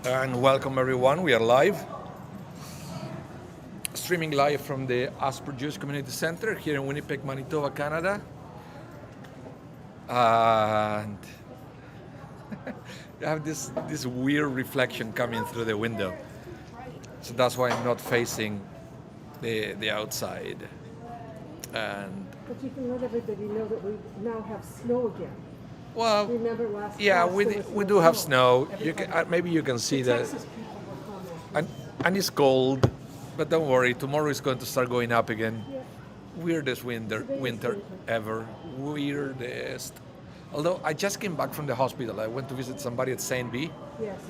And welcome everyone. We are live, streaming live from the Asper Jewish Community Center here in Winnipeg, Manitoba, Canada. And you have this weird reflection coming through the window. So that's why I'm not facing the outside. And But you can let everybody know that we now have snow again. well, Remember last yeah, class we there was we no do have snow. You can, maybe you can see The that, Texas people were commenting. and it's cold. But don't worry, tomorrow is going to start going up again. Yeah, Weirdest winter Today is winter. ever. Weirdest. Although I just came back from the hospital. I went to visit somebody at St. B, yes.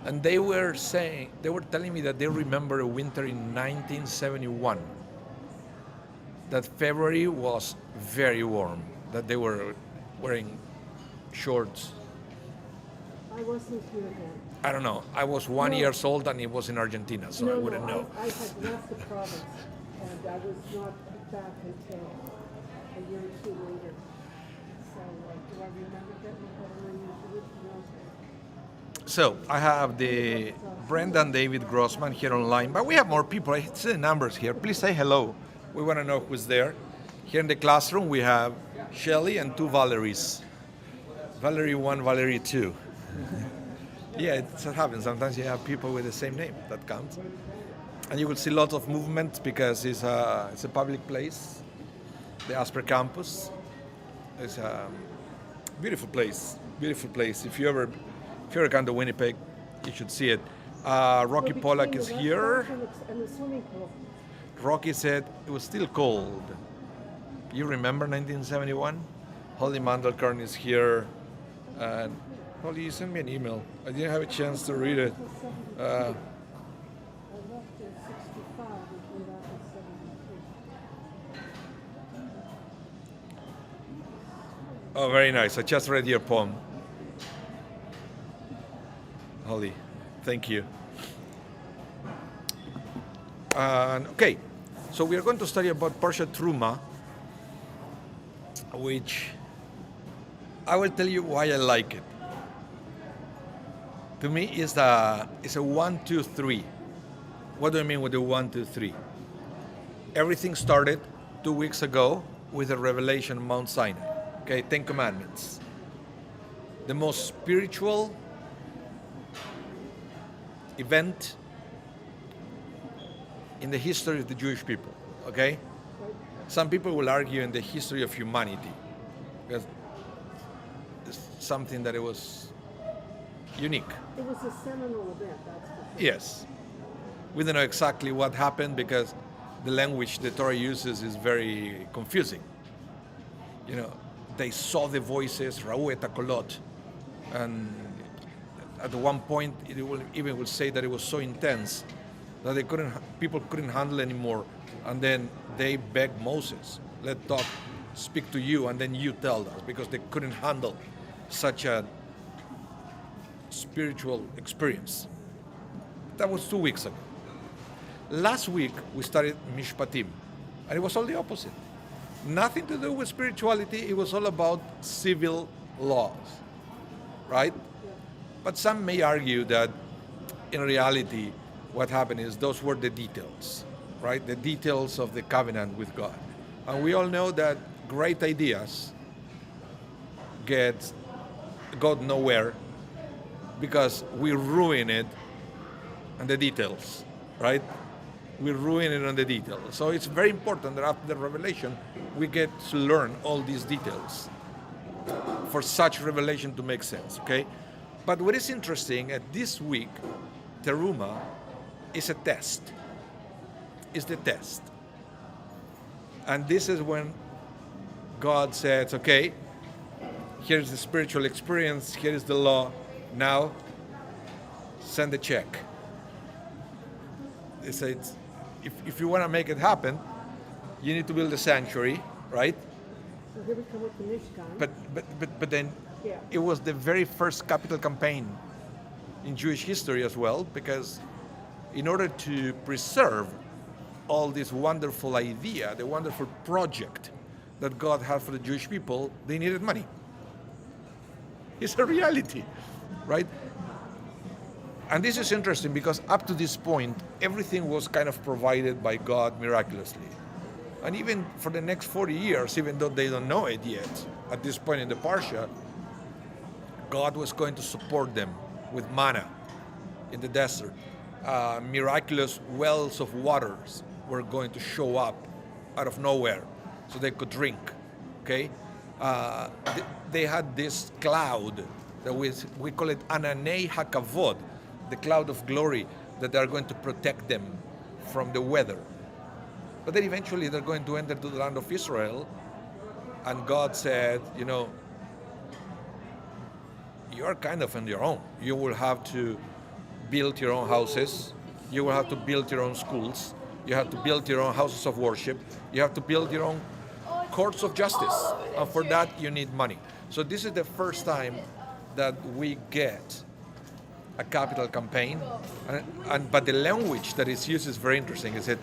and they were telling me that they remember a winter in 1971. That February was very warm. That they were wearing shorts. I wasn't here then. I don't know. I was 1 year No. old and it was in Argentina, so I wouldn't know. I had left the province and I was not back until a year or two later. So do I remember that we had an unusual no. So I have the Brenda and David Grossman here online, but we have more people. I see the numbers here. Please say hello. We want to know who's there. Here in the classroom we have Shelly and two Valeries. Valerie 1, Valerie 2. Yeah, it happens. Sometimes you have people with the same name. That counts. And you will see lots of movement because it's a public place. The Asper campus. It's a beautiful place. Beautiful place. If you ever come to Winnipeg, you should see it. Rocky Between Pollack the is restaurant here. and the swimming pool. Rocky said it was still cold. You remember 1971? Holly Mandelkorn is here. And Holly, you sent me an email. I didn't have a chance to read it. I left in 65 and came back in 73. Oh, very nice. I just read your poem. Holly, thank you. Okay, so we are going to study about Parsha Teruma, which I will tell you why I like it. To me, it's a 1, 2, 3. What do I mean with the 1, 2, 3? Everything started 2 weeks ago with the revelation of Mount Sinai. Okay, 10 Commandments. The most spiritual event in the history of the Jewish people. Okay? Some people will argue in the history of humanity because it's something that it was unique. It was a seminal event, that's for sure. Yes. We don't know exactly what happened because the language the Torah uses is very confusing. You know, they saw the voices, Ra'u et hakolot, and at one point it will say that it was so intense that people couldn't handle anymore, and then they begged Moses, let God speak to you and then you tell us, because they couldn't handle such a spiritual experience. That was 2 weeks ago. Last week we started Mishpatim, and it was all the opposite. Nothing to do with spirituality, it was all about civil laws, right? But some may argue that in reality what happened is those were the details, right? The details of the covenant with God. And we all know that great ideas go nowhere because we ruin it on the details, right? We ruin it on the details. So it's very important that after the revelation, we get to learn all these details for such revelation to make sense, okay? But what is interesting, this week, Teruma is a test. It's the test. And this is when God says, okay, here's the spiritual experience, here is the law, now send a check. They say, if you want to make it happen, you need to build a sanctuary, right? So here we come with the Mishkan. But then Yeah. it was the very first capital campaign in Jewish history as well, because in order to preserve all this wonderful idea, the wonderful project that God had for the Jewish people, they needed money. It's a reality, right? And this is interesting because up to this point, everything was kind of provided by God miraculously. And even for the next 40 years, even though they don't know it yet, at this point in the Parsha, God was going to support them with manna in the desert. Miraculous wells of waters were going to show up out of nowhere so they could drink. Okay? They had this cloud that we call it Ananei HaKavod, the cloud of glory, that they are going to protect them from the weather. But then eventually they're going to enter to the land of Israel, and God said, you are kind of on your own. You will have to build your own houses. You will have to build your own schools. You have to build your own houses of worship. You have to build your own courts of justice. And for that, you need money. So this is the first time that we get a capital campaign. But the language that is used is very interesting. It said,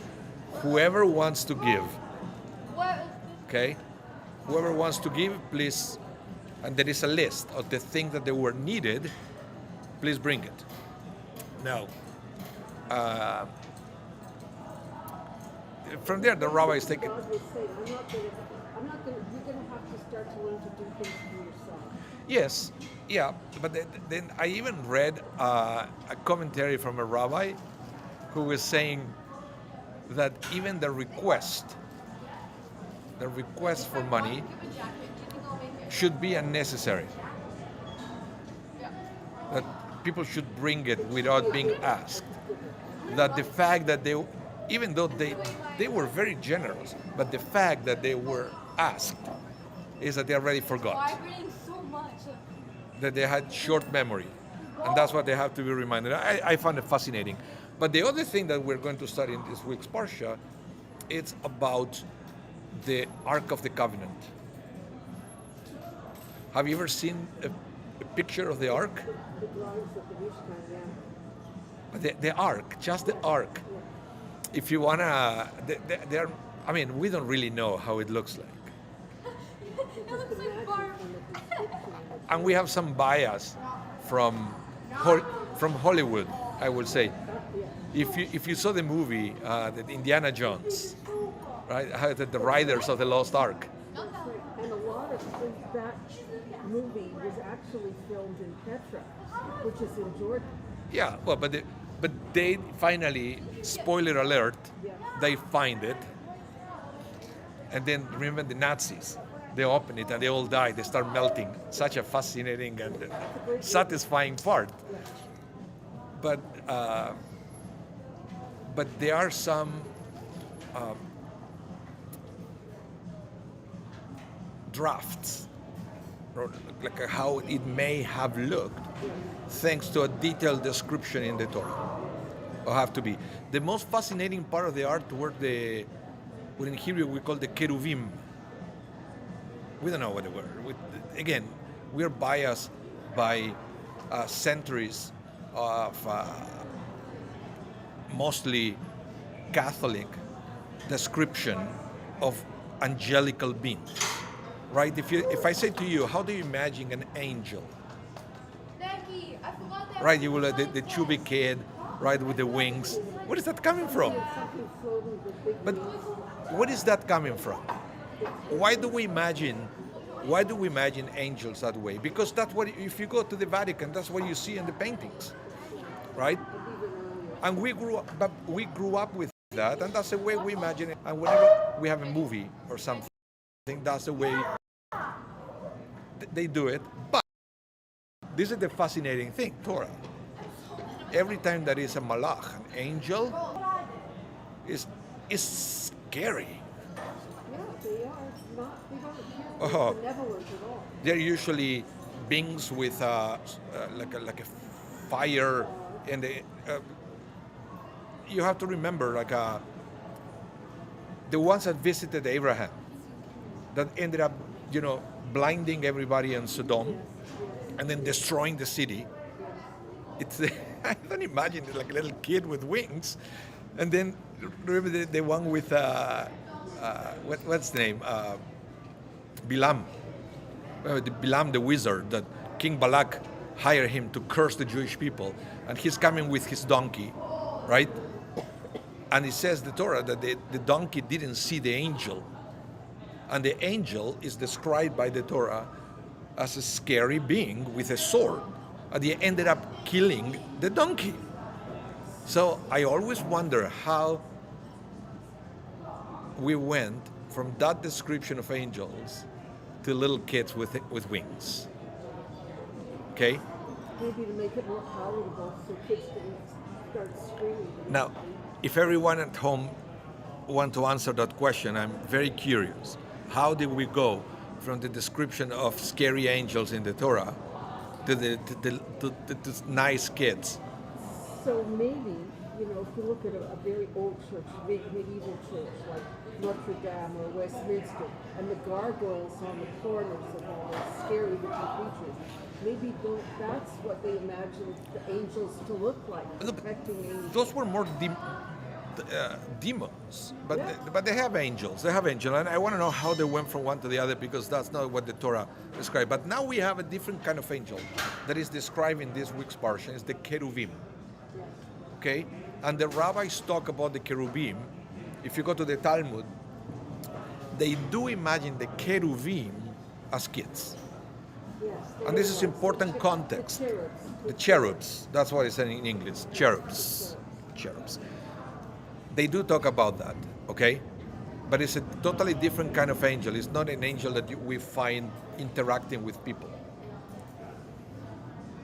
whoever wants to give, okay? Whoever wants to give, please, and there is a list of the things that they were needed, please bring it. Now, from there, the rabbis take it. God was saying, I'm not going to, you're going to have to start to learn to do things for yourself. Yes, yeah, but then I even read a commentary from a rabbi who was saying that even the request for money should be unnecessary. That people should bring it without being asked. That the fact that they, even though they were very generous, but the fact that they were asked is that they already forgot. That they had short memory. And that's what they have to be reminded. I find it fascinating. But the other thing that we're going to study in this week's Parsha, it's about the Ark of the Covenant. Have you ever seen a picture of the Ark? The drawings of the Mishkan, yeah. The Ark, just the Ark. If you wanna, they're, I mean, we don't really know how it looks like. It looks like Barb. And we have some bias from Hollywood, I would say. If you saw the movie, the Indiana Jones, right? The Riders of the Lost Ark. And a lot of that movie was actually filmed in Petra, which is in Jordan. Yeah, well, but they finally, spoiler alert, they find it, and then remember the Nazis. They open it and they all die. They start melting. Such a fascinating and satisfying part. But there are some drafts, like how it may have looked, thanks to a detailed description in the Torah. Will have to be. The most fascinating part of the art were what in Hebrew we call the cheruvim. We don't know what they were. Again, we're biased by centuries of mostly Catholic description of angelical beings, right? If I say to you, how do you imagine an angel? Right, you will the chubby kid, right, with the wings. Where is that coming from? But where is that coming from? Why do we imagine angels that way? Because that's what, if you go to the Vatican, that's what you see in the paintings, right? And we grew up with that, and that's the way we imagine it. And whenever we have a movie or something, that's the way they do it. But this is the fascinating thing, Torah. Every time there is a malach, an angel, is scary. Yeah, they are. They don't appear benevolent at all. They're usually beings with like a fire, and you have to remember the ones that visited Abraham, that ended up blinding everybody in Sodom, and then destroying the city. It's I don't imagine it like a little kid with wings, and then remember the one with what's the name? Bilam. Bilam the wizard that King Balak hire him to curse the Jewish people, and he's coming with his donkey, right? And it says the Torah that the donkey didn't see the angel, and the angel is described by the Torah as a scary being with a sword, and he ended up killing the donkey. So I always wonder how we went from that description of angels to little kids with wings. Okay? Maybe to make it more palatable so kids can start screaming. Now, if everyone at home want to answer that question, I'm very curious. How did we go from the description of scary angels in the Torah to the nice kids? So maybe, if you look at a very old church, medieval church like Notre Dame or Westminster, and the gargoyles on the corners of all those scary looking creatures, maybe that's what they imagined the angels to look like, protecting angels. Those were more demons, but they have angels. They have angels, and I want to know how they went from one to the other, because that's not what the Torah describes. But now we have a different kind of angel that is described in this week's parsha. It's the cherubim. Okay, and the rabbis talk about the cherubim. If you go to the Talmud, they do imagine the cherubim as kids. Yes, And this is important context. The cherubs, that's what it's in English, cherubs. Cherubs. They do talk about that, okay? But it's a totally different kind of angel. It's not an angel that we find interacting with people.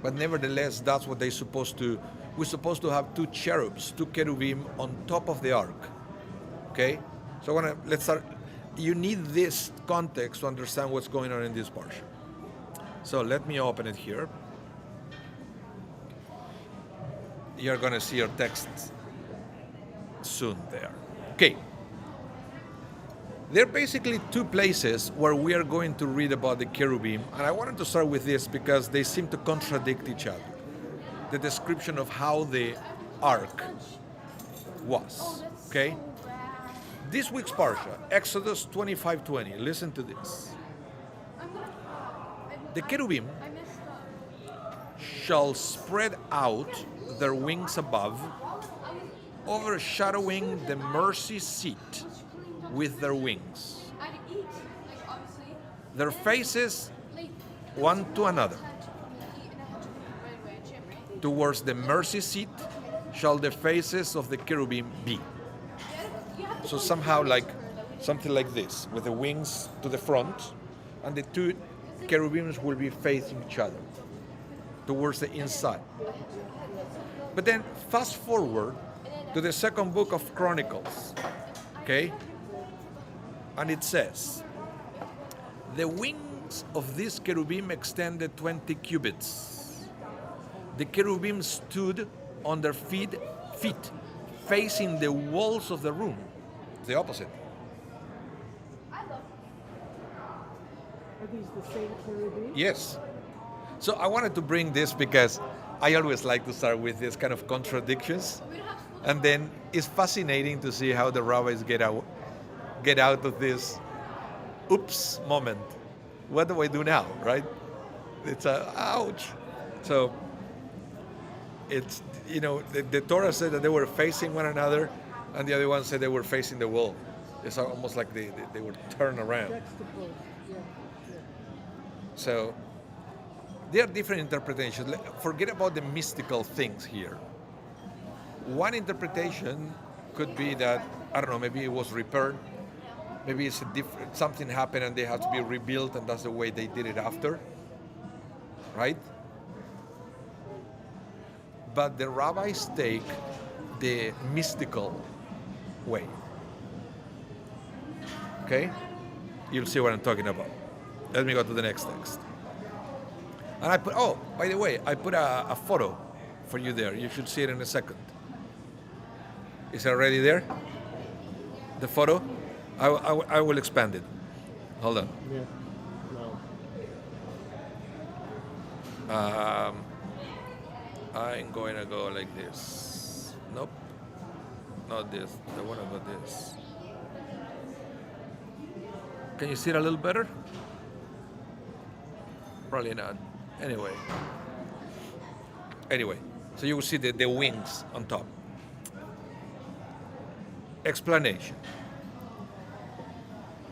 But nevertheless, that's what they're supposed to. We're supposed to have two cherubs, two cherubim on top of the ark, okay? So let's start. You need this context to understand what's going on in this parsha. So let me open it here. You're going to see your text soon there. Okay. There are basically two places where we are going to read about the cherubim, and I wanted to start with this because they seem to contradict each other. The description of how the ark was. Okay? This week's parsha, Exodus 25:20. Listen to this. The cherubim shall spread out their wings above, overshadowing the mercy seat with their wings. Their faces one to another. Towards the mercy seat shall the faces of the cherubim be. So somehow something like this, with the wings to the front, and the two cherubims will be facing each other towards the inside. But then fast forward to the second book of Chronicles, okay? And it says, the wings of this cherubim extended 20 cubits. The cherubim stood on their feet facing the walls of the room. The opposite. Are these the same cherubim? Yes. So I wanted to bring this because I always like to start with this kind of contradictions. And then it's fascinating to see how the rabbis get out of this oops moment. What do I do now, right? It's ouch. So it's, the Torah said that they were facing one another, and the other one said they were facing the wall. It's almost like they were turned around. So there are different interpretations. Forget about the mystical things here. One interpretation could be that, I don't know, maybe it was repaired. Maybe it's something happened and they have to be rebuilt, and that's the way they did it after. Right? But the rabbis take the mystical way. Okay? You'll see what I'm talking about. Let me go to the next text. And by the way, I put a photo for you there. You should see it in a second. Is it already there? The photo? I will expand it. Hold on. Yeah. No. I'm going to go like this. Nope. Not this. I want to go this. Can you see it a little better? Probably not. Anyway. Anyway, so you will see the wings on top. Explanation.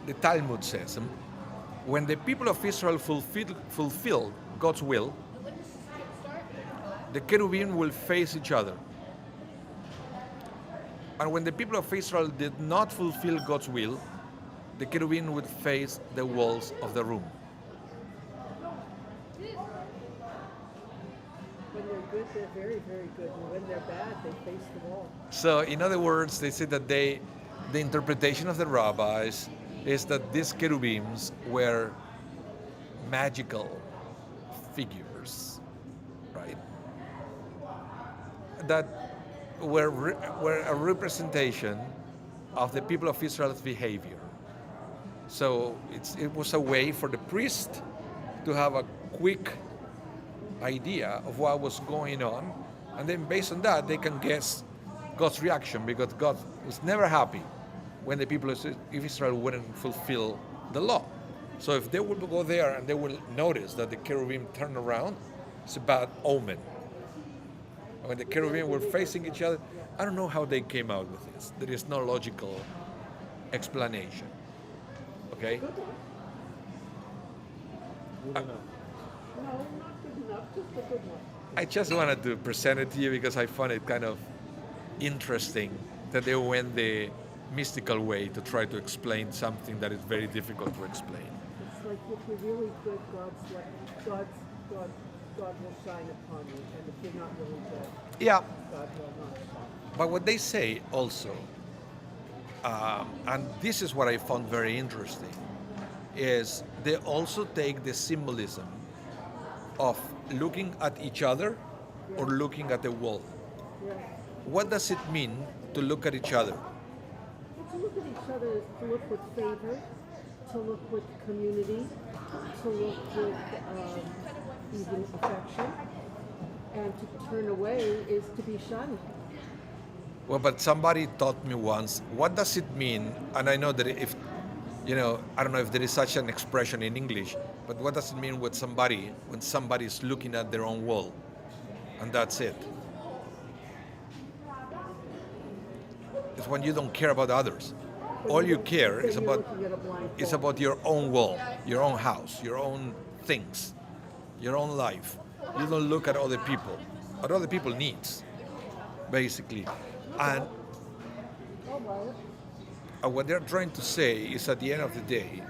The Talmud says, when the people of Israel fulfilled God's will, the cherubim will face each other. And when the people of Israel did not fulfill God's will, the cherubim would face the walls of the room. When they're good, they're very, very good. And when they're bad, they face the wall. So, in other words, they say that the interpretation of the rabbis is that these cherubims were magical figures, right? That were a representation of the people of Israel's behavior. So it was a way for the priest to have a quick idea of what was going on, and then based on that they can guess God's reaction, because God was never happy when the people of Israel wouldn't fulfill the law. So if they would go there and they will notice that the cherubim turn around, it's a bad omen. When the cherubim were facing each other, I don't know how they came out with this. There is no logical explanation. Okay? No, not good enough. Just a good one. I just wanted to present it to you because I found it kind of interesting that they went the mystical way to try to explain something that is very difficult to explain. It's like if you're really good, God will shine upon you, and if you're not really good, Yeah, God will not shine. but what they say also, and this is what I found very interesting, is they also take the symbolism of looking at each other or looking at the wall. Yeah. What does it mean to look at each other? Well, to look at each other is to look with favor, to look with community, to look with even affection, and to turn away is to be shunned. Well, but somebody taught me once, what does it mean? And I know that if, I don't know if there is such an expression in English, but what does it mean when somebody is looking at their own wall? And that's it. It's when you don't care about others. All you care is about your own wall, your own house, your own things, your own life. You don't look at other people, at other people's needs, basically. And what they're trying to say is, at the end of the day,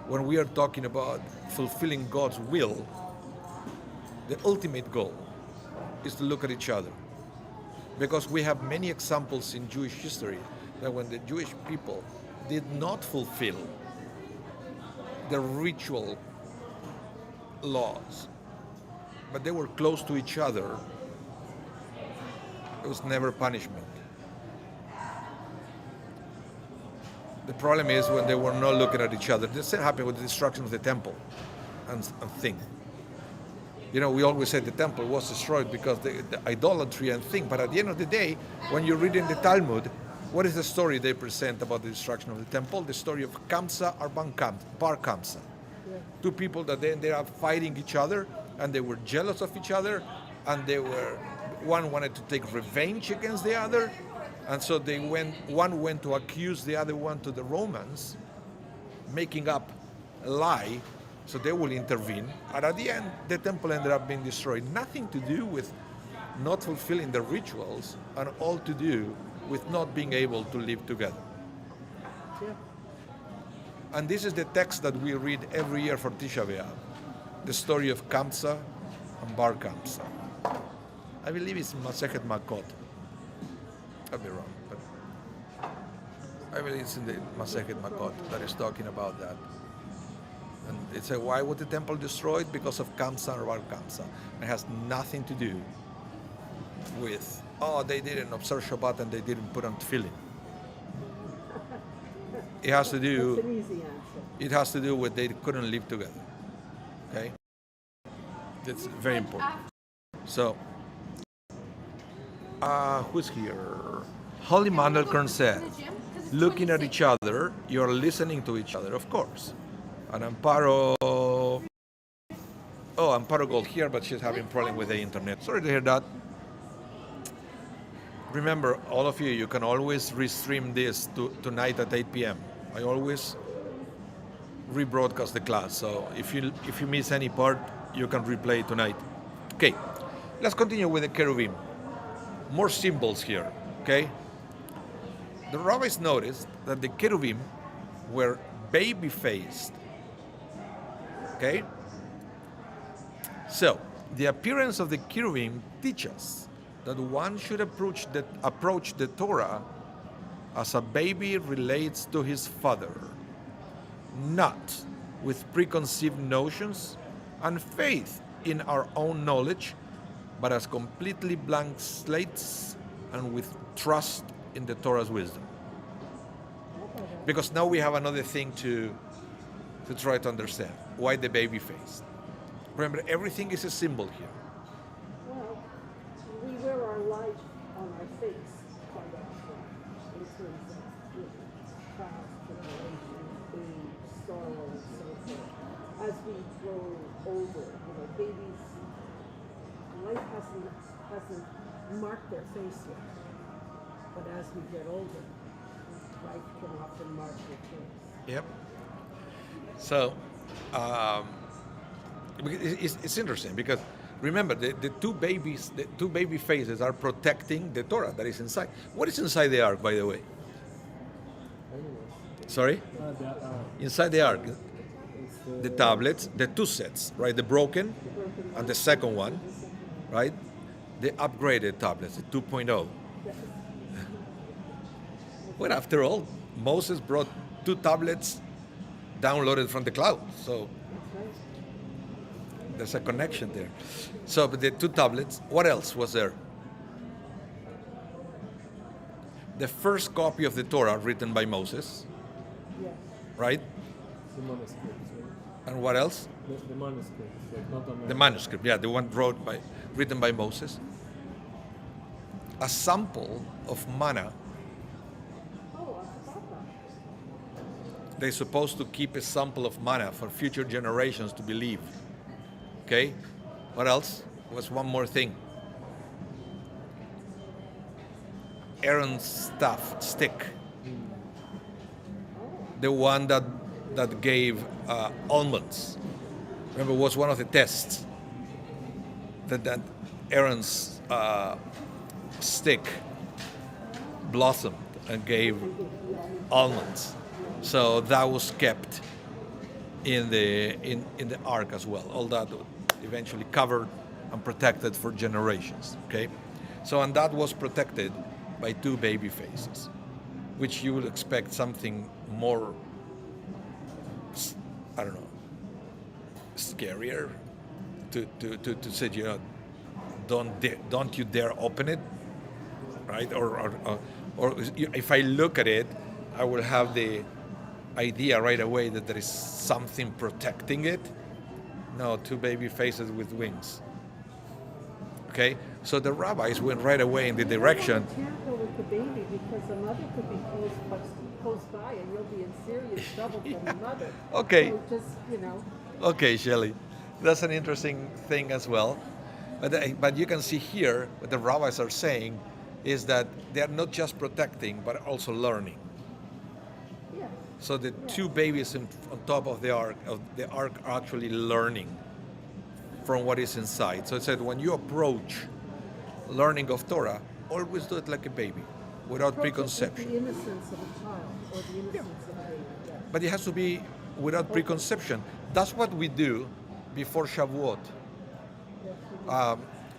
when we are talking about fulfilling God's will, the ultimate goal is to look at each other. Because we have many examples in Jewish history that when the Jewish people did not fulfill the ritual laws, but they were close to each other, it was never punishment. The problem is when they were not looking at each other. The same happened with the destruction of the temple and thing. We always say the temple was destroyed because the idolatry and thing, but at the end of the day, when you read in the Talmud, what is the story they present about the destruction of the temple? The story of Kamsa or Bar Kamsa. Yeah. Two people that they ended up fighting each other, and they were jealous of each other, and one wanted to take revenge against the other, and so one went to accuse the other one to the Romans, making up a lie, so they will intervene, and at the end, the temple ended up being destroyed. Nothing to do with not fulfilling the rituals, and all to do with not being able to live together. Yeah. And this is the text that we read every year for Tisha B'Av, the story of Kamsa and Bar Kamsa. I believe it's Masechet Makot. I'll be wrong, but I believe it's in the Masechet Makot that is talking about that. And it says, why was the temple destroyed? Because of Kamsa and Bar Kamsa. It has nothing to do with, they didn't observe Shabbat and they didn't put on tefillin. It has to do. That's an easy answer. It has to do with they couldn't live together. Okay, that's very important. So, who's here? Holly Mandelkern said, looking at each other, you're listening to each other, of course. And Amparo, Oh, Amparo Gold here, but she's having problem with the internet. Sorry to hear that. Remember, all of you can always restream this tonight at 8 p.m. I always rebroadcast the class, so if you miss any part, you can replay tonight. Okay, let's continue with the cherubim. More symbols here, okay? The rabbis noticed that the cherubim were baby-faced, okay? So, the appearance of the cherubim teaches that one should approach the Torah as a baby relates to his father, not with preconceived notions and faith in our own knowledge, but as completely blank slates and with trust in the Torah's wisdom. Because now we have another thing to try to understand. Why the baby face? Remember, everything is a symbol here. Well, we wear our life on our face quite often in terms of past, generation, age, sorrow, and so forth. As we grow older, babies, life hasn't marked their face yet. But as we get older, life can often mark their face. Yep. So, it's interesting because remember the two baby faces are protecting the Torah that is inside. What is inside the ark, by the way? Sorry? Inside the ark, the tablets, the two sets, right? The broken and the second one, right? The upgraded tablets, the 2.0. Well, after all, Moses brought two tablets downloaded from the cloud, so there's a connection there. So, but the two tablets, what else was there? The first copy of the Torah written by Moses, Yes. right? The manuscripts, right? And what else? The manuscripts, like not on The manuscript, yeah, the one written by Moses. A sample of manna. Oh, I forgot that. They're supposed to keep a sample of manna for future generations to believe. Okay? What else? Was one more thing. Aaron's staff, stick. The one that gave almonds. Remember, was one of the tests that Aaron's stick blossomed and gave almonds. So that was kept in the ark as well. All that eventually covered and protected for generations. Okay, so and that was protected by two baby faces, which you would expect something more, I don't know, scarier to say, don't you dare open it, right? Or if I look at it, I will have the idea right away that there is something protecting it. No, two baby faces with wings. Okay, so the rabbis went right away in the direction. You can't go with the baby because the mother could be close by and you'll be in serious trouble from the mother. Okay. So just, Okay, Shelley, that's an interesting thing as well. But you can see here what the rabbis are saying is that they are not just protecting but also learning. yeah. So the two babies on top of the ark are actually learning from what is inside. So it said when you approach learning of Torah, always do it like a baby, without Approach it with preconception. the innocence of a child or the innocence of a baby. Yeah. But it has to be without preconception. That's what we do before Shavuot.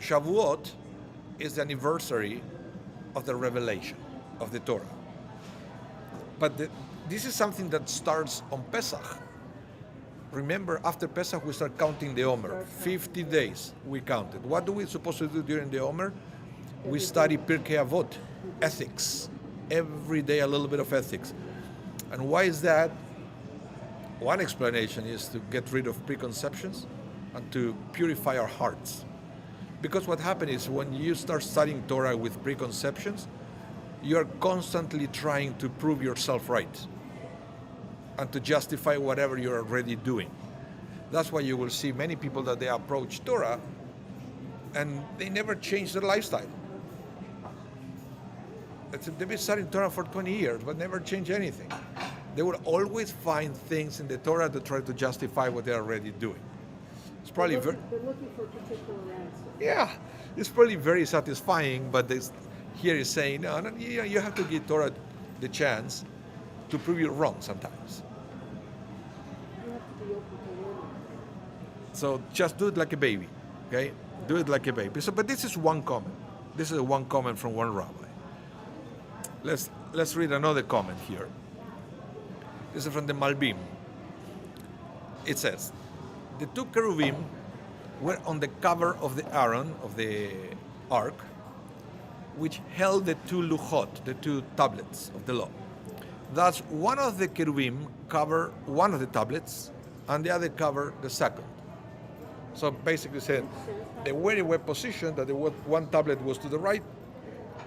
Shavuot is the anniversary of the revelation of the Torah. But this is something that starts on Pesach. Remember, after Pesach, we start counting the Omer. 50 days we counted. What do we supposed to do during the Omer? We study Pirkei Avot, ethics. Every day a little bit of ethics. And why is that? One explanation is to get rid of preconceptions and to purify our hearts. Because what happens is when you start studying Torah with preconceptions, you're constantly trying to prove yourself right and to justify whatever you're already doing. That's why you will see many people that they approach Torah and they never change their lifestyle. They've been studying Torah for 20 years, but never change anything. They will always find things in the Torah to try to justify what they're already doing. It's probably They're looking for a particular answer. yeah, it's probably very satisfying, but here is saying, no, you have to give Torah the chance to prove you wrong sometimes. You have to be open to learning. So just do it like a baby, okay? Do it like a baby. So, but this is one comment. This is one comment from one rabbi. Let's read another comment here. This is from the Malbim. It says, the two cherubim were on the cover of the Aaron, of the ark, which held the two luchot, the two tablets of the law. Thus, one of the cherubim covered one of the tablets, and the other covered the second. So basically said, they were positioned that one tablet was to the right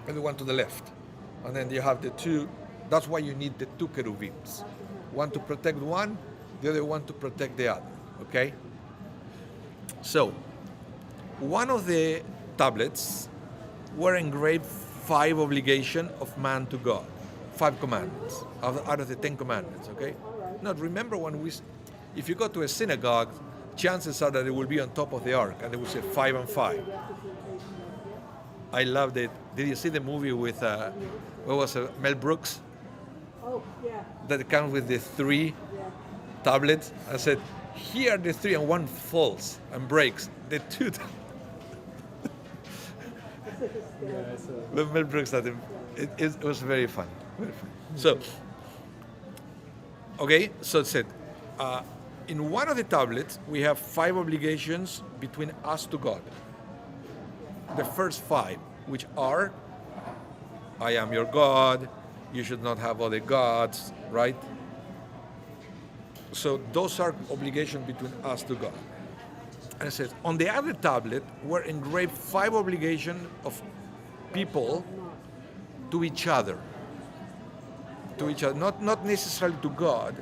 and the one to the left. And then you have the two, that's why you need the two cherubims. One to protect one, the other one to protect the other, okay? So, one of the tablets were engraved 5 obligations of man to God, 5 commandments out of the 10 commandments, okay? Now remember if you go to a synagogue, chances are that it will be on top of the ark, and they will say 5 and 5. I loved it. Did you see the movie with, what was it, Mel Brooks? Oh, yeah. That comes with the 3 tablets. I said, here are the 3 and one falls and breaks. The 2 But Mel Brooks had him. It was very fun. Very fun. So, okay, so it said, in one of the tablets, we have 5 obligations between us to God. The first 5, which are, I am your God, you should not have other gods, right? So those are obligations between us to God. And it says, on the other tablet were engraved 5 obligations of people to each other. To each other, not necessarily to God,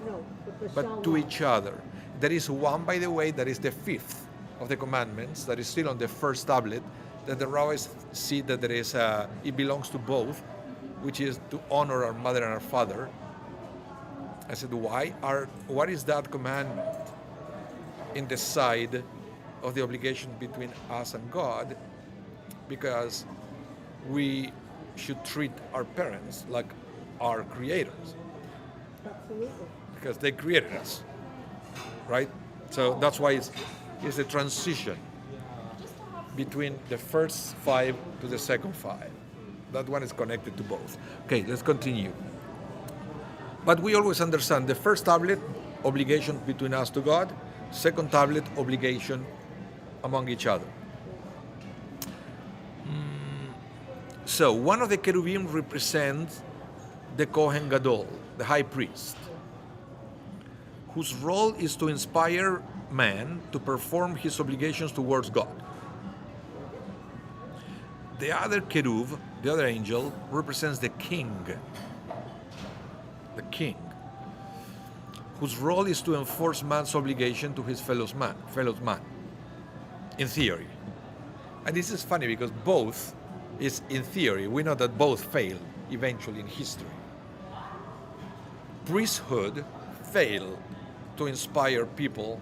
but to each other. There is one, by the way, that is the 5th of the commandments, that is still on the first tablet, that the rabbis see that there is it belongs to both, which is to honor our mother and our father. I said, what is that commandment in the side of the obligation between us and God? Because we should treat our parents like our creators. Absolutely. Because they created us, right? So that's why it's a transition between the first 5 to the second 5. That one is connected to both. Okay, let's continue. But we always understand the first tablet, obligation between us to God. Second tablet, obligation among each other. So one of the cherubim represents the Kohen Gadol, the high priest, whose role is to inspire man to perform his obligations towards God. The other cherub, the other angel, represents the king, whose role is to enforce man's obligation to his fellow man, in theory. And this is funny because both is in theory. We know that both fail eventually in history. Priesthood failed to inspire people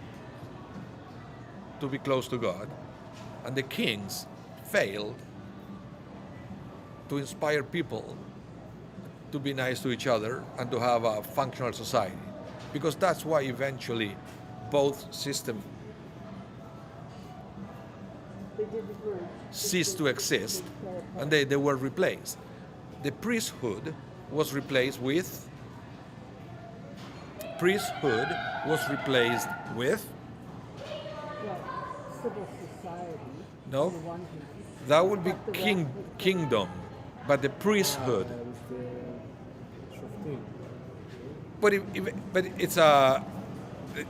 to be close to God, and the kings failed to inspire people to be nice to each other and to have a functional society. Because that's why eventually both systems ceased to exist and they were replaced. The priesthood was replaced with civil society. No, the one that would be kingdom, but the priesthood. But it's the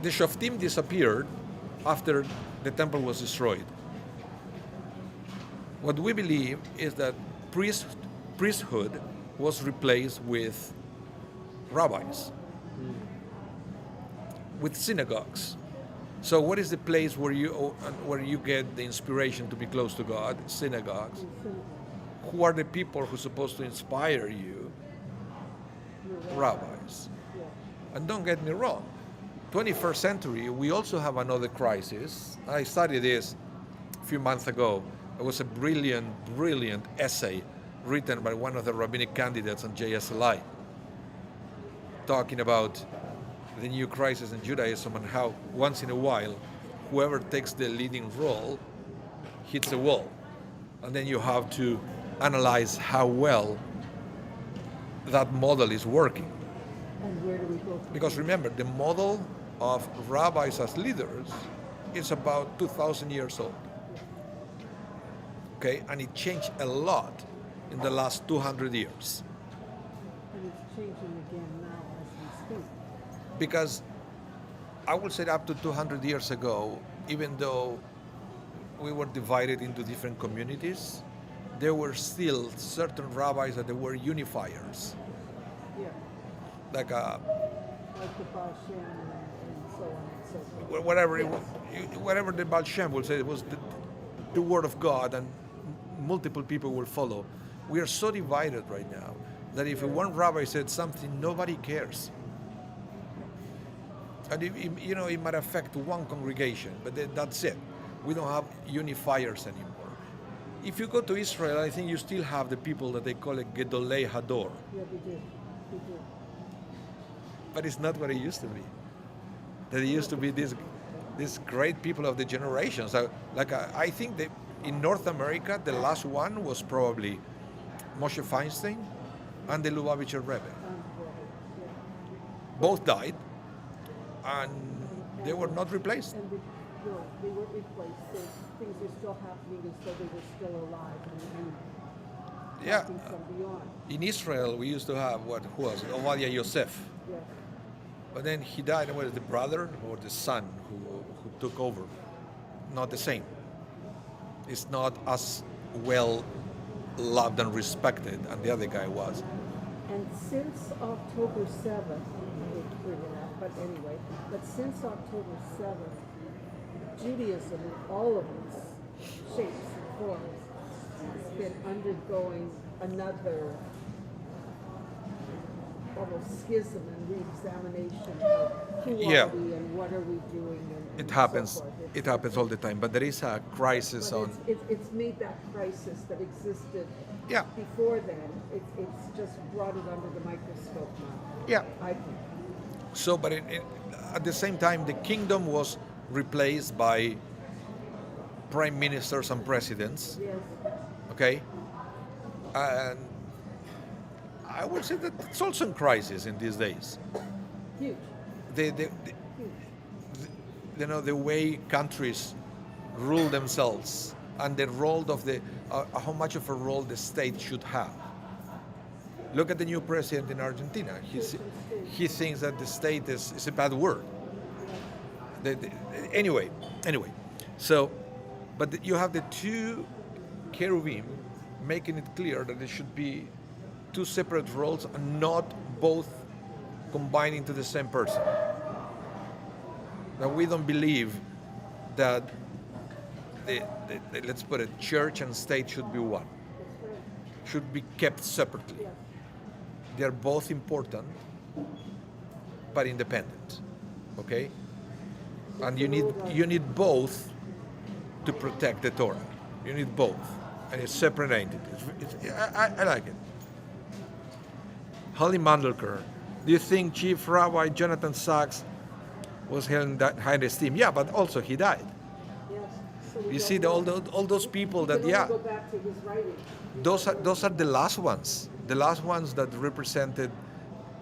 Shoftim disappeared after the temple was destroyed. What we believe is that priesthood was replaced with rabbis, with synagogues, So what is the place where you get the inspiration to be close to God? Synagogues. in synagogue. Who are the people who are supposed to inspire you? You're Rabbis. Yeah. And don't get me wrong, 21st century, we also have another crisis. I studied this a few months ago. It was a brilliant, brilliant essay written by one of the rabbinic candidates on JSLI, talking about the new crisis in Judaism and how once in a while, whoever takes the leading role hits a wall. And then you have to analyze how well that model is working. And where do we go from Because remember, the model of rabbis as leaders is about 2,000 years old. Okay, and it changed a lot in the last 200 years. And it's changing again now as we speak. Because I would say up to 200 years ago, even though we were divided into different communities, there were still certain rabbis that they were unifiers. Yeah. Like Like the Baal Shem and so on and so forth. whatever, Yes. whatever the Baal Shem will say, it was the word of God, and multiple people will follow. We are so divided right now that if one rabbi said something, nobody cares. And it might affect one congregation, but that's it. We don't have unifiers anymore. If you go to Israel, I think you still have the people that they call it Gedolei Hador, Yeah, we do. We do. but it's not what it used to be. That it used to be these great people of the generation. So, I think that in North America, the last one was probably Moshe Feinstein and the Lubavitcher Rebbe. Yeah. Both died, and they were not replaced. And they were replaced. So things are still happening as though they were still alive and Yeah. talking from beyond. In Israel, we used to have who was it? Ovadia Yosef. Yeah. But then he died, and was it the brother or the son who took over? Not the same. It's not as well loved and respected, and the other guy was. And since October 7th, I hate to bring it up, but anyway, but since October 7th, Judaism in all of its shapes and forms has been undergoing another almost schism and re-examination of who Yeah. are we and what are we doing and It so happens. forth. It happens all the time. But there is a crisis But on. it's made that crisis that existed Yeah. before then, it's just brought it under the microscope now, Yeah. I think. So, but at the same time, the kingdom was replaced by prime ministers and presidents. Yes. Okay, and I would say that it's also in crisis in these days. Huge. The the way countries rule themselves and the role of how much of a role the state should have. Look at the new president in Argentina. He thinks that the state is a bad word. Anyway, so, but you have the two cherubim making it clear that there should be two separate roles and not both combined into the same person. That we don't believe that let's put it, church and state should be one. Should be kept separately. Yes. They are both important, but independent. Okay? And you need both to protect the Torah. You need both, and it's separate entities. I like it. Holly Mandelker, do you think Chief Rabbi Jonathan Sachs was held in that high esteem? Yeah, but also he died. Yes. So we You don't see know. all those people We that, can only yeah, go back to his writing. those are the last ones that represented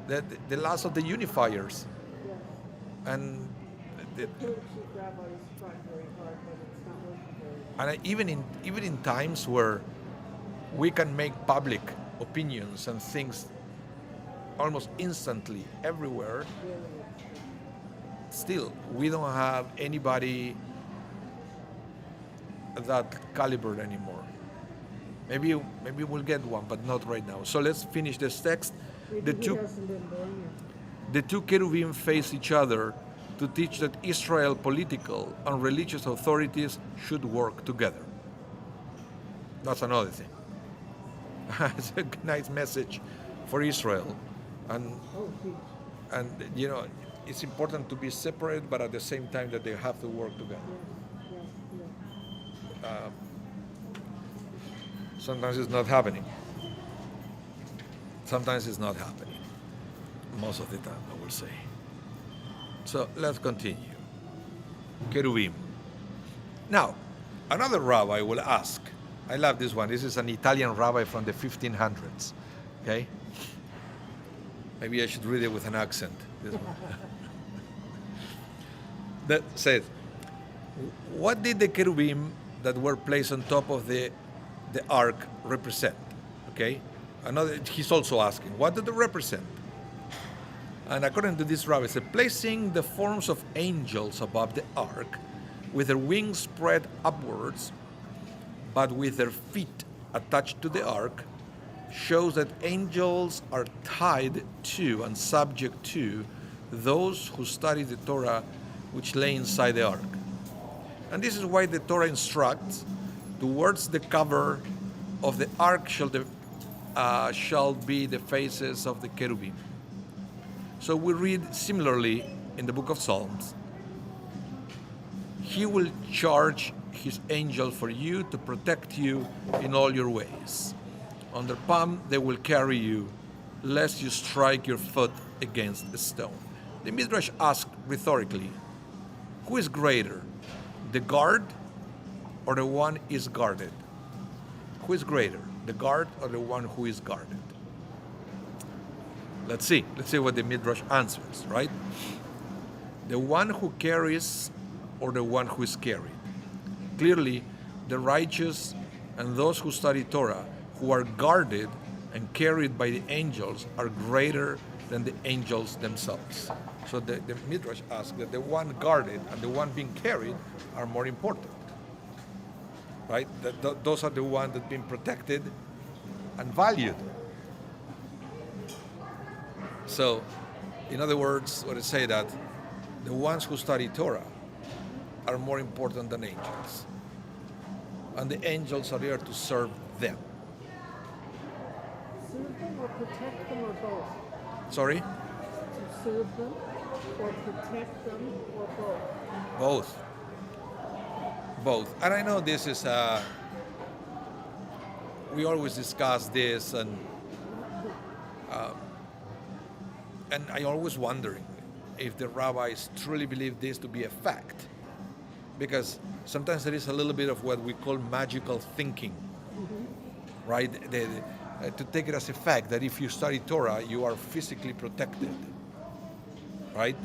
the last of the unifiers. Yes. And The chief rabbi is trying very hard, but it's not working very well. and even in times where we can make public opinions and things almost instantly everywhere, Really. still we don't have anybody that caliber anymore. Maybe we'll get one, but not right now. So let's finish this text. Maybe The he two hasn't been born yet. the two cherubim face each other to teach that Israel political and religious authorities should work together. That's another thing. It's a nice message for Israel, and Oh, huge. and you know it's important to be separate, but at the same time that they have to work together. Yes, yes. Sometimes it's not happening. Sometimes it's not happening. Most of the time, I will say. So let's continue. Cherubim. Now, another rabbi will ask. I love this one. This is an Italian rabbi from the 1500s. Okay? Maybe I should read it with an accent. This one. That says, what did the cherubim that were placed on top of the ark represent? Okay? He's also asking, what did they represent? And according to this rabbi, it says, placing the forms of angels above the ark, with their wings spread upwards, but with their feet attached to the ark, shows that angels are tied to and subject to those who study the Torah which lay inside the ark. And this is why the Torah instructs, towards the cover of the ark shall be the faces of the cherubim. So we read similarly in the book of Psalms, He will charge His angel for you to protect you in all your ways. On their palm they will carry you, lest you strike your foot against a stone. The Midrash asked rhetorically, who is greater, the guard or the one is guarded? Who is greater, the guard or the one who is guarded? Let's see what the Midrash answers, right? The one who carries or the one who is carried? Clearly, the righteous and those who study Torah, who are guarded and carried by the angels, are greater than the angels themselves. So the Midrash asks that the one guarded and the one being carried are more important, right? Those are the ones that are being protected and valued. So, in other words, what I say that the ones who study Torah are more important than angels. And the angels are there to serve them. Serve them or protect them or both? Sorry? To serve them or protect them or both? Both. Both. And I know this is, we always discuss this, and I always wondering if the rabbis truly believe this to be a fact. Because sometimes there is a little bit of what we call magical thinking, right? To take it as a fact that if you study Torah, you are physically protected, right?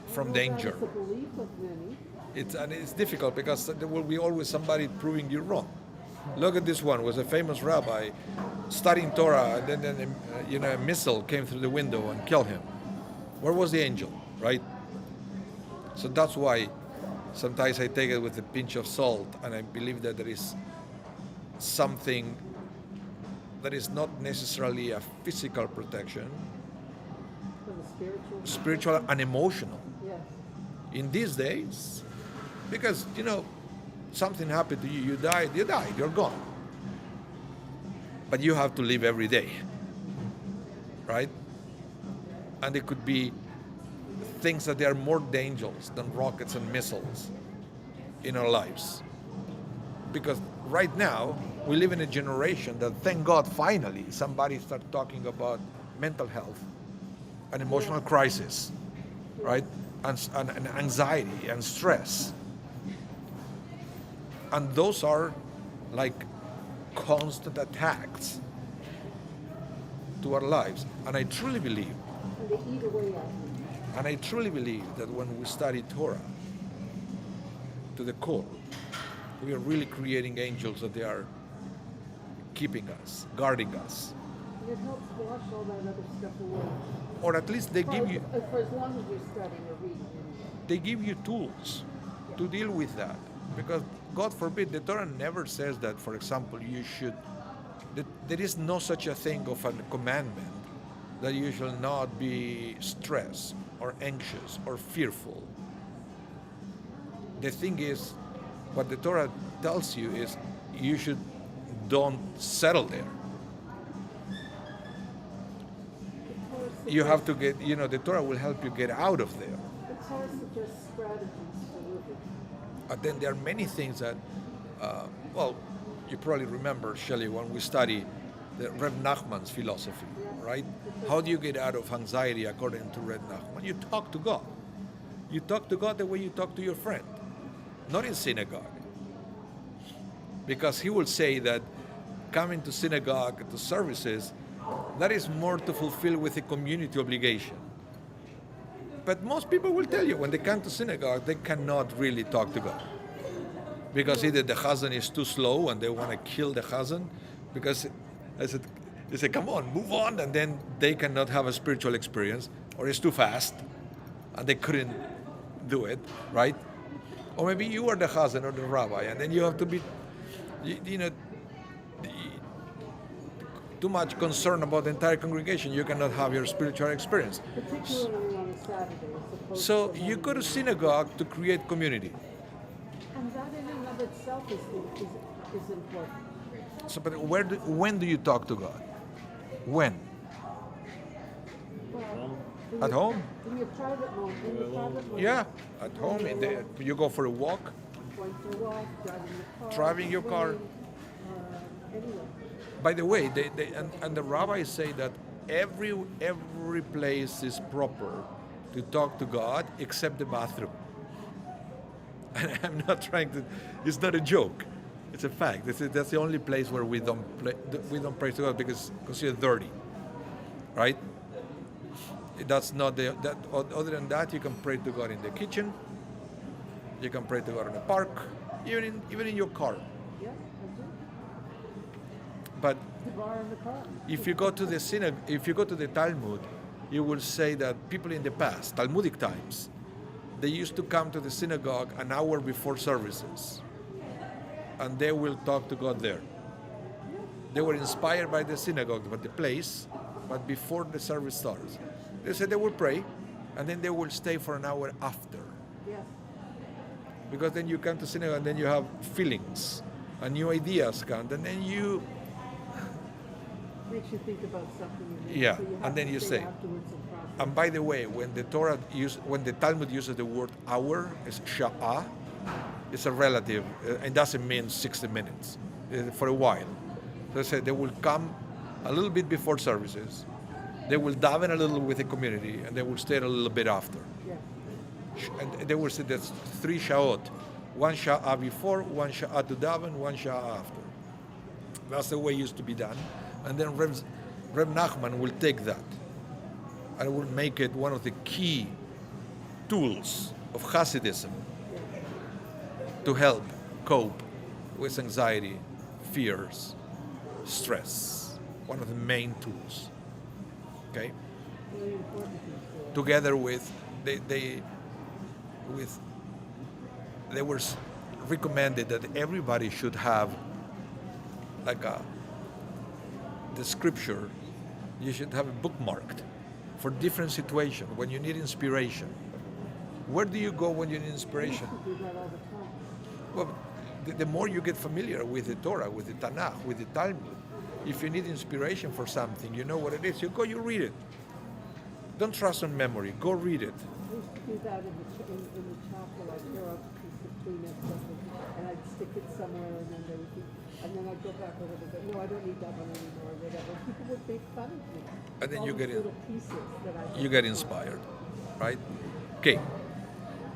From danger. That's the belief of many. It's difficult because there will be always somebody proving you wrong. Look at this one. Was a famous rabbi studying Torah, and then a missile came through the window and killed him. Where was the angel, right? So that's why sometimes I take it with a pinch of salt, and I believe that there is something that is not necessarily a physical protection, For the spiritual and emotional. Yes. In these days, because something happened to you, you died, you're gone. But you have to live every day, right? And it could be things that they are more dangerous than rockets and missiles in our lives. Because right now, we live in a generation that, thank God, finally, somebody started talking about mental health and emotional crisis, right? And anxiety and stress. And those are like constant attacks to our lives. And I truly believe, And they eat away at you. and I truly believe that when we study Torah to the core, we are really creating angels that they are keeping us, guarding us. And it helps wash all that other stuff away. Or at least they give you For as long as you're studying or reading. they give you tools to deal with that. Because God forbid, the Torah never says that, for example, there is no such a thing of a commandment that you shall not be stressed or anxious or fearful. The thing is, what the Torah tells you is you should don't settle there. You have to get, the Torah will help you get out of there. The Torah suggests strategies for living. But then there are many things that, you probably remember, Shelley, when we study the Reb Nachman's philosophy, right? How do you get out of anxiety according to Reb Nachman? You talk to God. You talk to God the way you talk to your friend, not in synagogue. Because he will say that coming to synagogue, to services, that is more to fulfill with a community obligation. But most people will tell you when they come to synagogue, they cannot really talk to God. Because either the chazan is too slow and they want to kill the chazan, because they said, come on, move on, and then they cannot have a spiritual experience, or it's too fast, and they couldn't do it, right? Or maybe you are the chazan or the rabbi, and then you have to be, too much concern about the entire congregation. You cannot have your spiritual experience. Particularly on a Saturday, as opposed So to you go to synagogue to create community. And that in and of itself is important. So, but when do you talk to God? When? Well, At home? in your private home, Yeah, at home. You go for a walk. Going for a walk, Driving your car. swimming, anyway. By the way, and the rabbis say that every place is proper to talk to God except the bathroom. And I'm not trying to. It's not a joke. It's a fact. That's the only place where we don't pray to God because it's considered dirty, right? That's not that. Other than that, you can pray to God in the kitchen. You can pray to God in the park, even in your car. Yeah, I do. But The bar in the car. if you go to the synagogue, if you go to the Talmud, you will say that people in the past, Talmudic times, they used to come to the synagogue an hour before services, and they will talk to God there. They were inspired by the synagogue, by the place, but before the service starts. They said they will pray, and then they will stay for an hour after. Yes. Because then you come to synagogue, and then you have feelings, and new ideas come, and then you Makes you think about something. Yeah, so you have and then to you stay say. afterwards and process. And by the way, when the Talmud uses the word hour, it's sha'ah, it's a relative. It doesn't mean 60 minutes, for a while. So they say they will come a little bit before services, they will daven a little with the community, and they will stay a little bit after. Yeah. And they will say that's 3 sha'ot, 1 sha'ah before, 1 sha'ah to daven, 1 sha'ah after. That's the way it used to be done. And then Reb Nachman will take that and will make it one of the key tools of Hasidism to help cope with anxiety, fears, stress. One of the main tools. Okay? Really important things. Together with they were recommended that everybody should have like the scripture. You should have it bookmarked for different situations when you need inspiration. Where do you go when you need inspiration? We do that all the time. Well, the more you get familiar with the Torah, with the Tanakh, with the Talmud, if you need inspiration for something, you know what it is. You go, you read it. Don't trust on memory. Go read it. We used to do that in the chapel. I'd tear out a piece of Kleenex and I'd stick it somewhere, and then they would be, and then I'd go back a little bit. No, I don't need that one anymore. Whatever. People would make fun of me. And then All you these get in. little pieces that I You get inspired, right? Okay,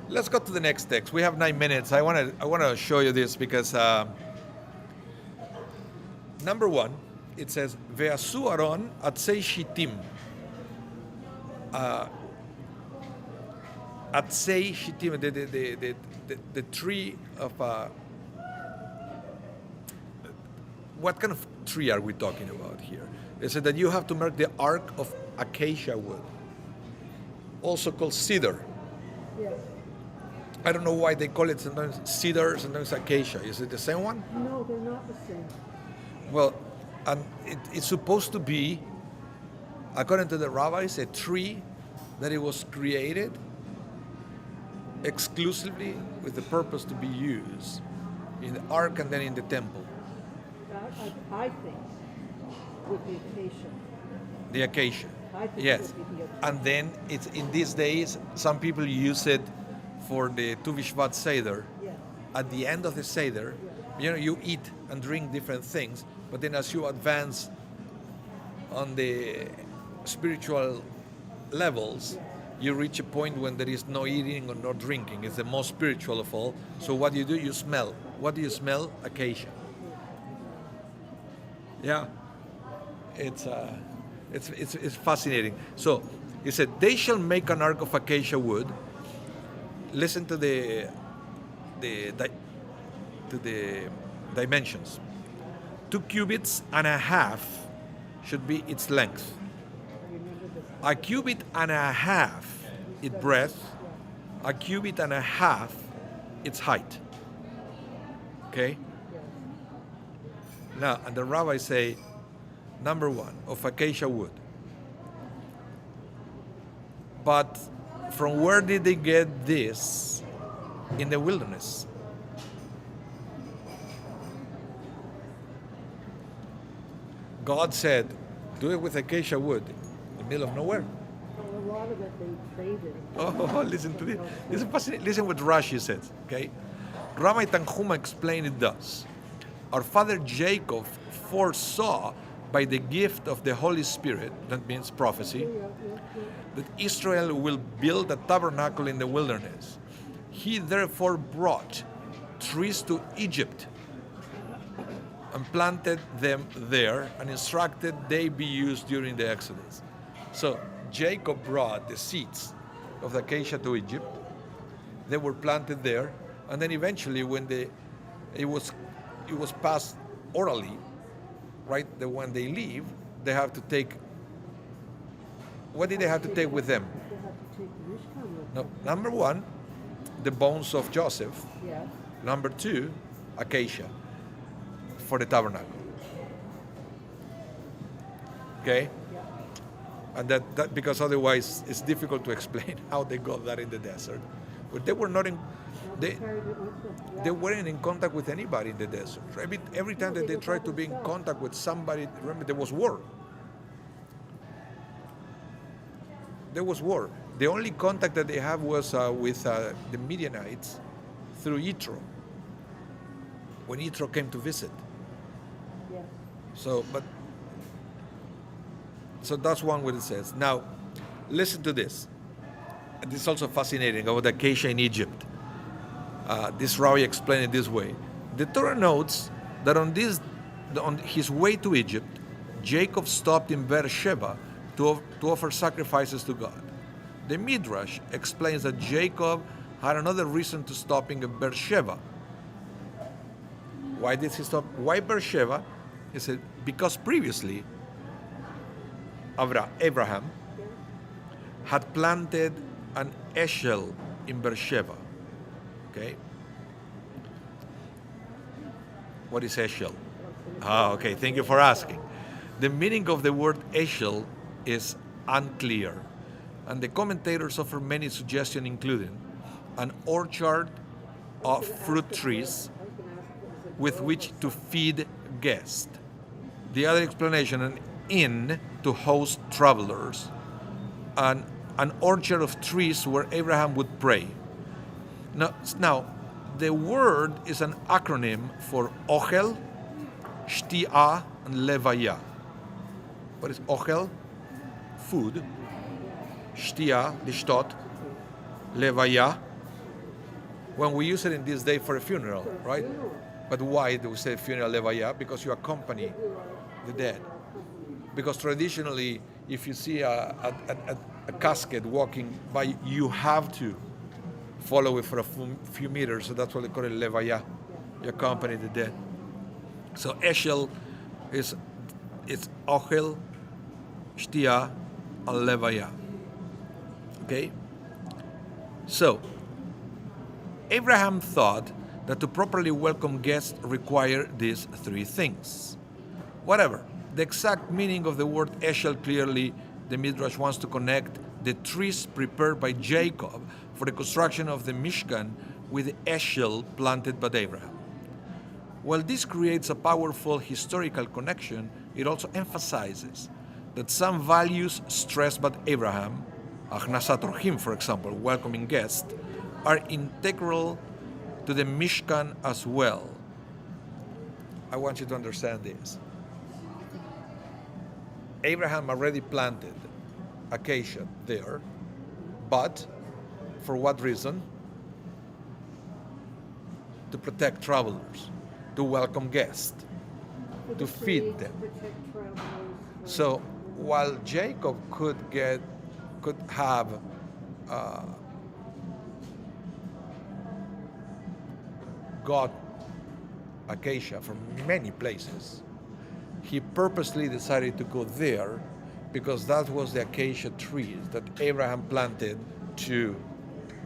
let's go to the next text. We have 9 minutes. I want to show you this because number 1, it says Ve'asu Aron atzei shitim. Atzei shitim, the tree of what kind of tree are we talking about here? They said that you have to mark the ark of acacia wood, also called cedar. Yes. I don't know why they call it sometimes cedar, sometimes acacia. Is it the same one? No, they're not the same. Well, and it's supposed to be, according to the rabbis, a tree that it was created exclusively with the purpose to be used in the ark and then in the temple. I think with the acacia. The acacia. I think Yes. it would be the acacia. And then it's in these days, some people use it for the Tu B'Shvat Seder. Yeah. At the end of the Seder, you eat and drink different things, but then as you advance on the spiritual levels, you reach a point when there is no eating or no drinking. It's the most spiritual of all. So what you do, you smell. What do you smell? Acacia. Yeah. It's fascinating. So he said, they shall make an ark of acacia wood. Listen to the dimensions. 2 cubits and a half should be its length. A cubit and a half its breadth. A cubit and a half its height. Okay? Now, and the rabbis say, number one, of acacia wood. But from where did they get this in the wilderness? God said, do it with acacia wood in the middle of nowhere. A lot of it they traded. Oh, listen to this. This is fascinating. Listen what Rashi says, okay? Rabbi Tanhuma explained it thus. Our father Jacob foresaw by the gift of the Holy Spirit, that means prophecy, that Israel will build a tabernacle in the wilderness. He therefore brought trees to Egypt and planted them there and instructed they be used during the Exodus. So Jacob brought the seeds of the acacia to Egypt. They were planted there, and then eventually when it was passed orally, right? That when they leave, they have to take. What did they have to take with them? They had to take the Mishkan with No, number one, the bones of Joseph. them. Yeah. Number two, acacia for the tabernacle. Okay? Yeah. And that because otherwise it's difficult to explain how they got that in the desert. But they were not in they Carried it with them. Yeah. they weren't in contact with anybody in the desert. Every time that they tried to be in contact with somebody, remember there was war. There was war. The only contact that they have was with the Midianites through Yitro. When Yitro came to visit. Yeah. So that's one what it says. Now, listen to this. And this is also fascinating about the acacia in Egypt. This Rabbi explained it this way. The Torah notes that on his way to Egypt, Jacob stopped in Beersheba to offer sacrifices to God. The Midrash explains that Jacob had another reason to stopping in Beersheba. Why did he stop? Why Beersheba? He said, because previously Abraham had planted an eshel in Beersheba. Okay? What is eshel? Okay, thank you for asking. The meaning of the word eshel is unclear, and the commentators offer many suggestions, including an orchard of fruit trees with which to feed guests. The other explanation, an inn to host travelers, and an orchard of trees where Abraham would pray. Now, the word is an acronym for Ochel, Shti'ah, and Levaya. What is Ochel? Food. Shti'ah, Lishtot. Levaya. When we use it in this day for a funeral, right? But why do we say funeral Levaya? Because you accompany the dead. Because traditionally, if you see a casket walking by, you have to follow it for a few meters. So that's what they call it levaya. You accompany the dead. So eshel it's ochel, shtia, and levaya. Okay? So, Abraham thought that to properly welcome guests require these three things. Whatever. The exact meaning of the word eshel clearly the Midrash wants to connect the trees prepared by Jacob for the construction of the Mishkan with the eshel planted by Abraham. While this creates a powerful historical connection, it also emphasizes that some values stressed by Abraham, Achnasat Orchim, for example, welcoming guests, are integral to the Mishkan as well. I want you to understand this. Abraham already planted acacia there, but for what reason? To protect travelers, to welcome guests, For to the feed trade, them. to protect travelers, So while Jacob could have got acacia from many places, he purposely decided to go there because that was the acacia trees that Abraham planted to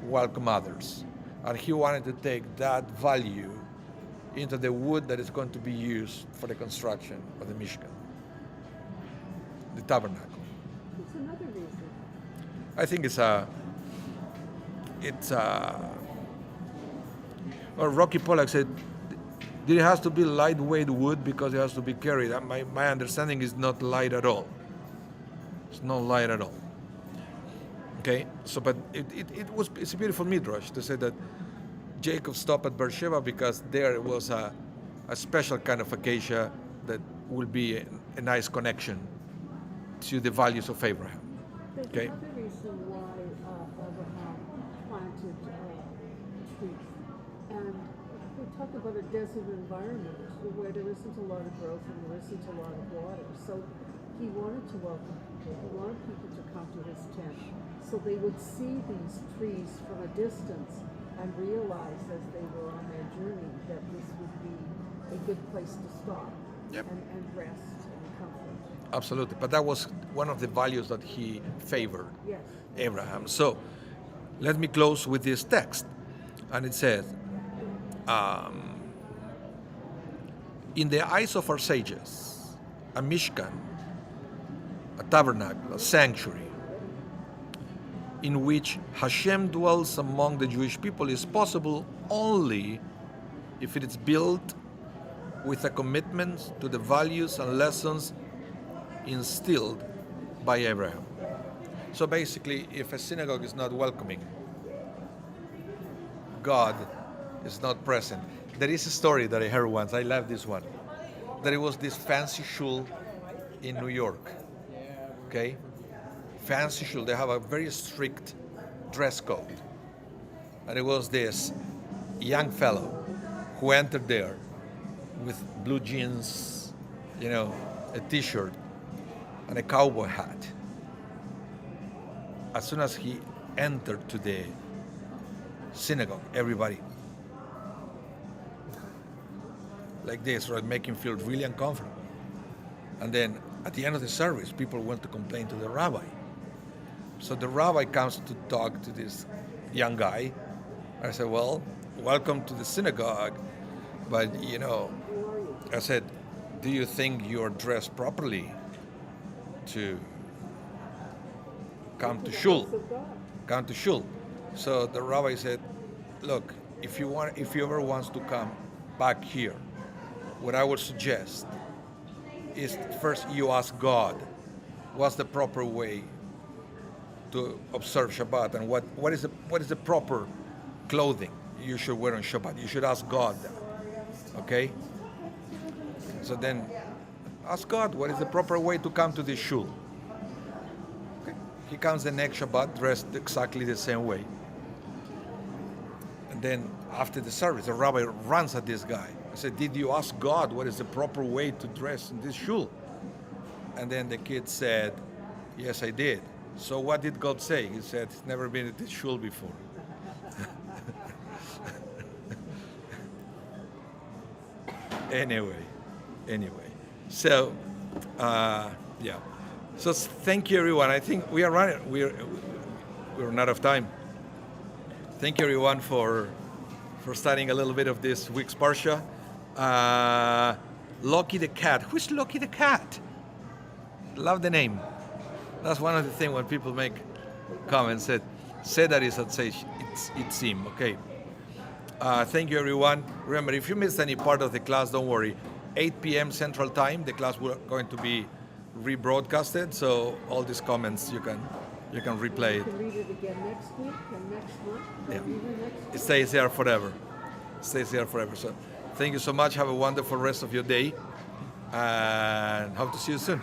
welcome others. And he wanted to take that value into the wood that is going to be used for the construction of the Mishkan, the tabernacle. it's another reason. I think well, Rocky Pollack said, it has to be lightweight wood because it has to be carried. My understanding is not light at all. It's not light at all. Okay, so but it's a beautiful midrash to say that Jacob stopped at Beersheba because there was a special kind of acacia that will be a nice connection to the values of Abraham. There's Okay. another reason why Abraham planted trees. And we talk about a desert environment where there isn't a lot of growth and there isn't a lot of water. So he wanted to welcome people. He wanted people to come to his tent. So they would see these trees from a distance and realize as they were on their journey that this would be a good place to stop Yep. and rest and comfort. Absolutely, but that was one of the values that he favored. Yes. Abraham. So let me close with this text. And it says, in the eyes of our sages, a Mishkan, a tabernacle, a sanctuary, in which Hashem dwells among the Jewish people is possible only if it is built with a commitment to the values and lessons instilled by Abraham. So basically, if a synagogue is not welcoming, God is not present. There is a story that I heard once, I love this one, that it was this fancy shul in New York, okay? Fancy shul, they have a very strict dress code. And it was this young fellow who entered there with blue jeans, a t-shirt, and a cowboy hat. As soon as he entered to the synagogue, everybody like this, right, make him feel really uncomfortable. And then at the end of the service, people went to complain to the rabbi. So the rabbi comes to talk to this young guy. I said, well, welcome to the synagogue, but I said, do you think you're dressed properly to come to shul? Come to shul. So the rabbi said, look, if you ever wants to come back here, what I would suggest is first you ask God what's the proper way to observe Shabbat and what is the proper clothing you should wear on Shabbat. You should ask God that. Okay? So then ask God what is the proper way to come to this shul. Okay. He comes the next Shabbat dressed exactly the same way. And then after the service, the rabbi runs at this guy. I said, did you ask God what is the proper way to dress in this shul? And then the kid said, yes, I did. So what did God say? He said, he's never been at this shul before. Anyway. So, yeah. So thank you, everyone. I think we are running. We're out of time. Thank you, everyone, for studying a little bit of this week's Parsha. Loki the cat. Who's Loki the cat? Love the name. That's one of the things when people make comment said that it's him. Okay. Thank you, everyone. Remember, if you missed any part of the class, don't worry. 8 p.m. Central Time, the class will going to be rebroadcasted. So all these comments you can replay You it. can read it again next week and next month. Yeah. and even next It week. stays there forever. Stays there forever. So thank you so much. Have a wonderful rest of your day, and hope to see you soon.